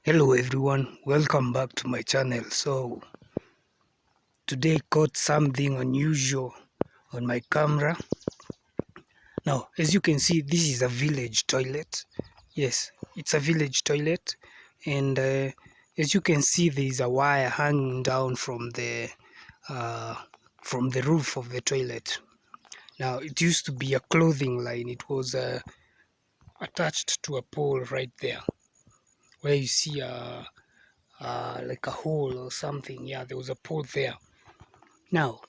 Hello everyone, welcome back to my channel. So today caught something unusual on my camera. Now as you can see, this is a village toilet. Yes, it's a village toilet, and as you can see, there is a wire hanging down uh, from the roof of the toilet. Now it used to be a clothing line. It was attached to a pole right there where you see like a hole or something. Yeah, there was a pole there. Now,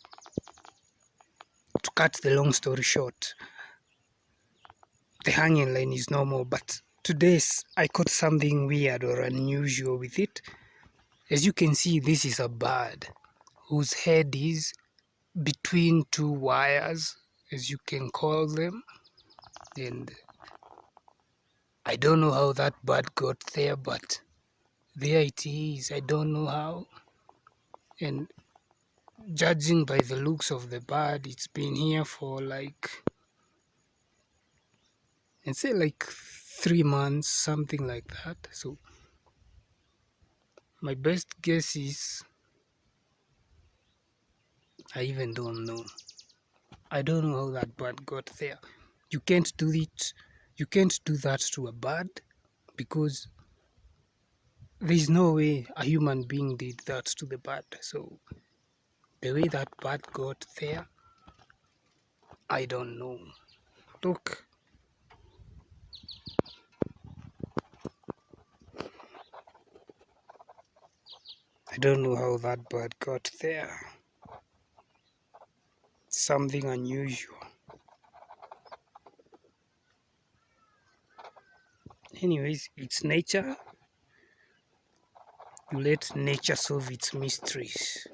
to cut the long story short, the hanging line is no more, but today's I caught something weird or unusual with it. As you can see, this is a bird whose head is between two wires, as you can call them, and I don't know how that bird got there, but there it is. I don't know how, and judging by the looks of the bird, it's been here for like 3 months, something like that. So my best guess is I even don't know. I don't know how that bird got there. You can't do it. You can't do that to a bird because there's no way a human being did that to the bird. So the way that bird got there, I don't know. Look, I don't know how that bird got there. Something unusual. Anyways, it's nature. You let nature solve its mysteries.